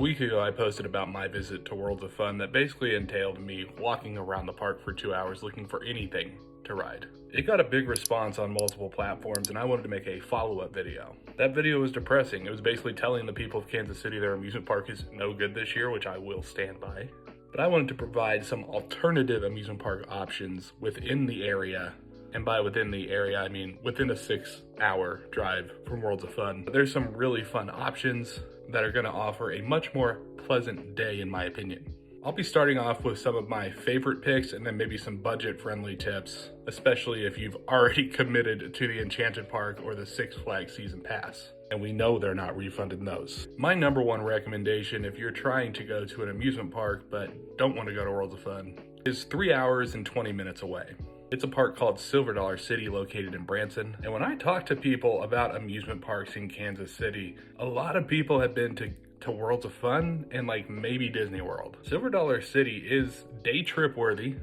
A week ago, I posted about my visit to Worlds of Fun that basically entailed me walking around the park for 2 hours looking for anything to ride. It got a big response on multiple platforms, and I wanted to make a follow-up video. That video was depressing. It was basically telling the people of Kansas City their amusement park is no good this year, which I will stand by. But I wanted to provide some alternative amusement park options within the area. And by within the area, I mean within a 6-hour drive from Worlds of Fun. There's some really fun options that are gonna offer a much more pleasant day, in my opinion. I'll be starting off with some of my favorite picks and then maybe some budget-friendly tips, especially if you've already committed to the Enchanted Park or the Six Flags Season Pass. And we know they're not refunding those. My number one recommendation if you're trying to go to an amusement park but don't want to go to Worlds of Fun is 3 hours and 20 minutes away. It's a park called Silver Dollar City located in Branson. And when I talk to people about amusement parks in Kansas City, a lot of people have been to Worlds of Fun and like maybe Disney World. Silver Dollar City is day trip worthy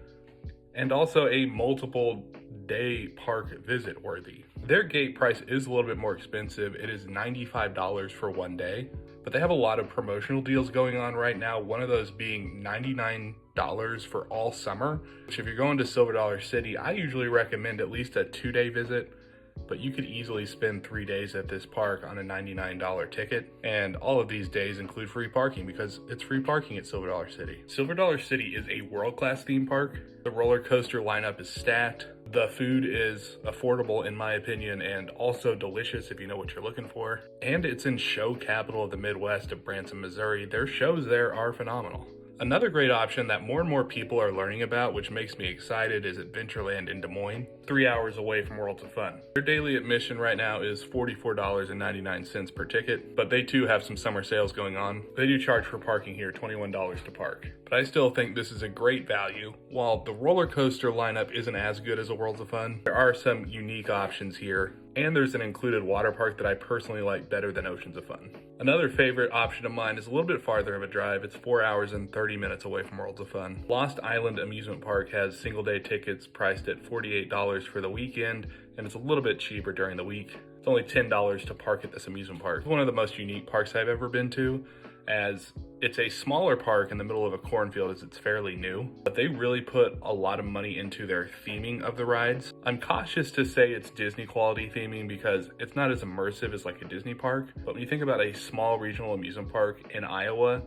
and also a multiple day park visit worthy. Their gate price is a little bit more expensive. It is $95 for one day, but they have a lot of promotional deals going on right now. One of those being $99 for all summer. Which if you're going to Silver Dollar City, I usually recommend at least a 2-day visit, but you could easily spend 3 days at this park on a $99 ticket. And all of these days include free parking because it's free parking at Silver Dollar City. Silver Dollar City is a world-class theme park. The roller coaster lineup is stacked. The food is affordable in my opinion and also delicious if you know what you're looking for. And it's in show capital of the Midwest of Branson, Missouri. Their shows there are phenomenal. Another great option that more and more people are learning about, which makes me excited, is Adventureland in Des Moines, 3 hours away from Worlds of Fun. Their daily admission right now is $44.99 per ticket, but they too have some summer sales going on. They do charge for parking here, $21 to park. But I still think this is a great value. While the roller coaster lineup isn't as good as a Worlds of Fun, there are some unique options here. And there's an included water park that I personally like better than Oceans of Fun. Another favorite option of mine is a little bit farther of a drive. It's 4 hours and 30 minutes away from Worlds of Fun. Lost Island Amusement Park has single day tickets priced at $48 for the weekend, and it's a little bit cheaper during the week. It's only $10 to park at this amusement park. It's one of the most unique parks I've ever been to, as it's a smaller park in the middle of a cornfield as it's fairly new, but they really put a lot of money into their theming of the rides. I'm cautious to say it's Disney quality theming because it's not as immersive as like a Disney park, but when you think about a small regional amusement park in Iowa,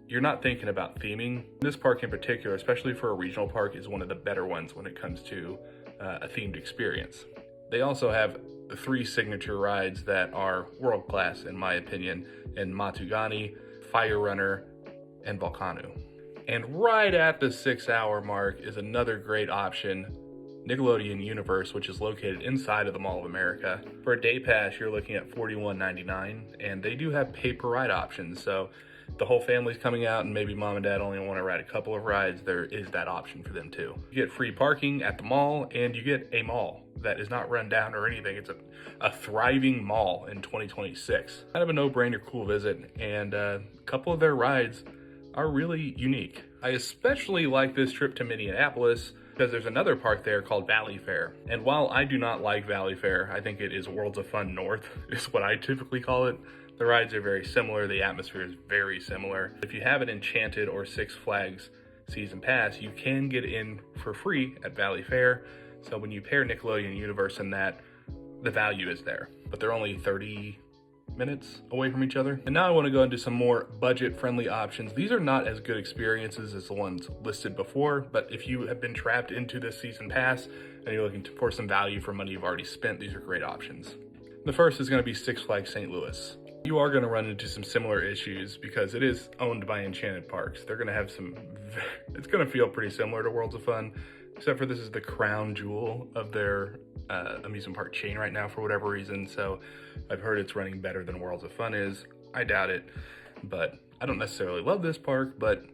you're not thinking about theming. This park in particular, especially for a regional park, is one of the better ones when it comes to a themed experience. They also have 3 signature rides that are world-class in my opinion, in Matugani, Fire Runner, and Volcano. And right at the 6-hour mark is another great option, Nickelodeon Universe, which is located inside of the Mall of America. For a day pass, you're looking at $41.99, and they do have paper ride options, so the whole family's coming out and maybe mom and dad only want to ride a couple of rides, there is that option for them too. You get free parking at the mall, and you get a mall that is not run down or anything. It's a thriving mall in 2026. Kind of a no-brainer cool visit, and a couple of their rides are really unique. I especially like this trip to Minneapolis because there's another park there called Valley Fair. And while I do not like Valley Fair, I think it is Worlds of Fun North is what I typically call it. The rides are very similar, the atmosphere is very similar. If you have an Enchanted or Six Flags Season Pass, you can get in for free at Valley Fair. So when you pair Nickelodeon Universe and that, the value is there. But they're only 30 minutes away from each other. And now I want to go into some more budget-friendly options. These are not as good experiences as the ones listed before, but if you have been trapped into this season pass and you're looking for some value for money you've already spent, these are great options. The first is going to be Six Flags St. Louis. You are going to run into some similar issues because it is owned by Enchanted Parks. They're going to have it's going to feel pretty similar to Worlds of Fun, except for this is the crown jewel of their amusement park chain right now for whatever reason. So I've heard it's running better than Worlds of Fun is. I doubt it, but I don't necessarily love this park, but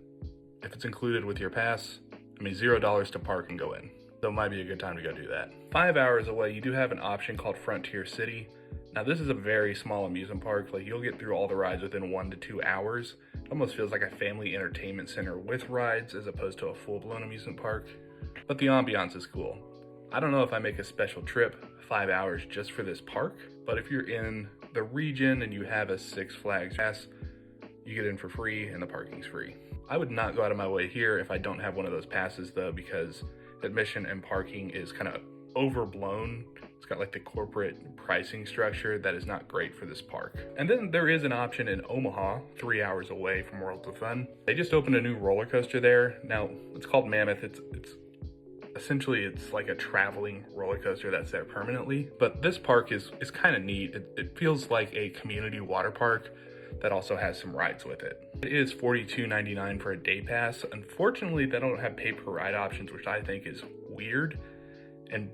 if it's included with your pass, I mean, $0 to park and go in. So it might be a good time to go do that. 5 hours away, you do have an option called Frontier City. Now this is a very small amusement park. Like you'll get through all the rides within 1 to 2 hours. It almost feels like a family entertainment center with rides as opposed to a full-blown amusement park. But the ambiance is cool. I don't know if I make a special trip 5 hours just for this park, but if you're in the region and you have a Six Flags pass, You get in for free and the parking's free. I would not go out of my way here if I don't have one of those passes though, because admission and parking is kind of overblown. It's got like the corporate pricing structure that is not great for this park. And then there is an option in Omaha, 3 hours away from Worlds of Fun. They just opened a new roller coaster there. Now, it's called Mammoth. It's essentially, it's like a traveling roller coaster that's there permanently. But this park is kind of neat. It feels like a community water park that also has some rides with it. It is $42.99 for a day pass. Unfortunately, they don't have pay-per-ride options, which I think is weird and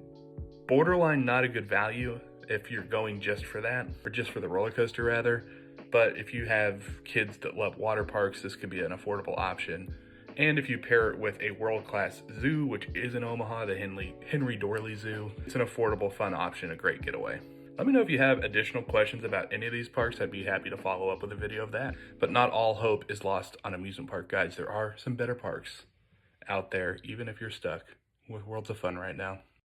borderline not a good value if you're going just for that, or just for the roller coaster rather. But if you have kids that love water parks, this could be an affordable option. And if you pair it with a world-class zoo, which is in Omaha, the Henry Dorley Zoo, it's an affordable, fun option, a great getaway. Let me know if you have additional questions about any of these parks. I'd be happy to follow up with a video of that. But not all hope is lost on amusement park guides. There are some better parks out there, even if you're stuck with Worlds of Fun right now.